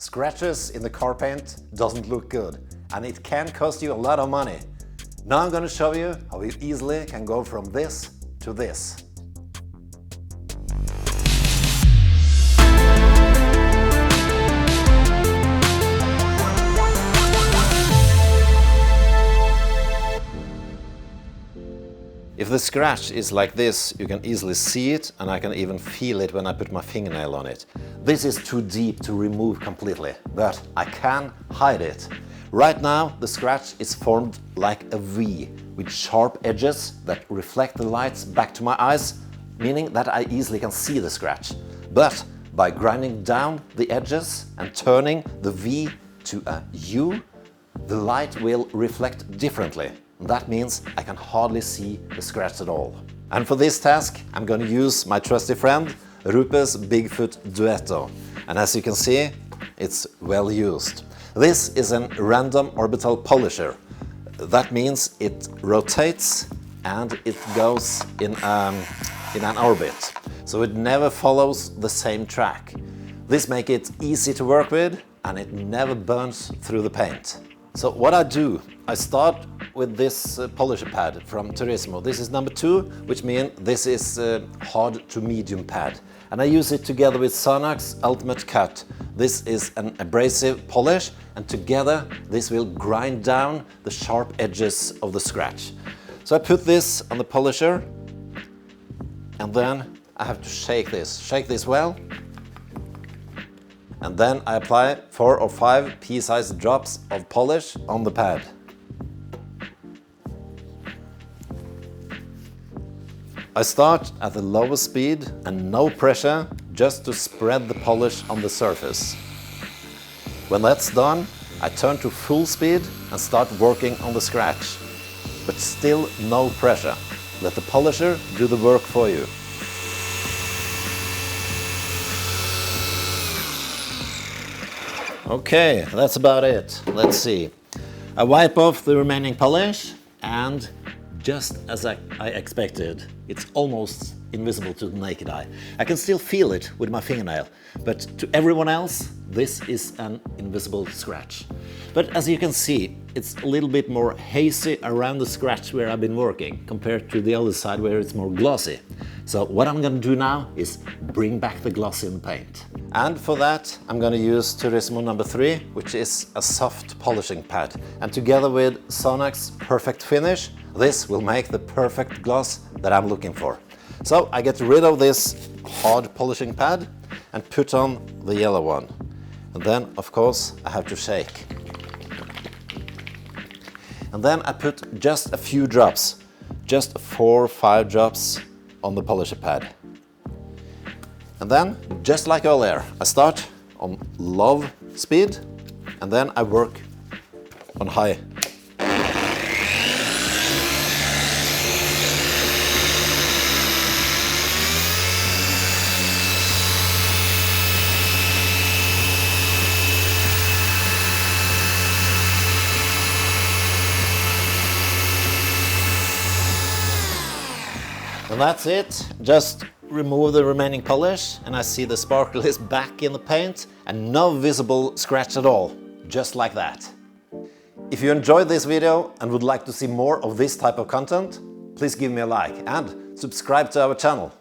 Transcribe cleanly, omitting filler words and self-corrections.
Scratches in the car paint doesn't look good, and it can cost you a lot of money. Now I'm going to show you how you easily can go from this to this. If the scratch is like this, you can easily see it, and I can even feel it when I put my fingernail on it. This is too deep to remove completely, but I can hide it. Right now the scratch is formed like a V, with sharp edges that reflect the lights back to my eyes, meaning that I easily can see the scratch. But by grinding down the edges and turning the V to a U, the light will reflect differently. That means I can hardly see the scratch at all. And for this task I'm going to use my trusty friend RUPES BIGFOOT Duetto. And as you can see, it's well used. This is a random orbital polisher. That means it rotates and it goes in an orbit. So it never follows the same track. This makes it easy to work with, and it never burns through the paint. So what I do, I start with this polisher pad from TURISIMO. This is number 2, which means this is hard to medium pad. And I use it together with SONAX Ultimate Cut. This is an abrasive polish, and together this will grind down the sharp edges of the scratch. So I put this on the polisher, and then I have to shake this well. And then I apply 4 or 5 pea-sized drops of polish on the pad. I start at the lowest speed and no pressure, just to spread the polish on the surface. When that's done, I turn to full speed and start working on the scratch. But still no pressure. Let the polisher do the work for you. Okay, that's about it. Let's see. I wipe off the remaining polish, and just as I expected, it's almost invisible to the naked eye. I can still feel it with my fingernail, but to everyone else, this is an invisible scratch. But as you can see, it's a little bit more hazy around the scratch where I've been working, compared to the other side where it's more glossy. So what I'm going to do now is bring back the gloss in the paint. And for that, I'm going to use TURISIMO number 3, which is a soft polishing pad. And together with SONAX Perfect Finish, this will make the perfect gloss that I'm looking for. So I get rid of this hard polishing pad and put on the yellow one. And then, of course, I have to shake. And then I put just a few drops, just 4 or 5 drops on the polisher pad. And then, just like earlier, I start on low speed, and then I work on high. And that's it. Just remove the remaining polish, and I see the sparkle is back in the paint and no visible scratch at all, just like that. If you enjoyed this video and would like to see more of this type of content, please give me a like and subscribe to our channel.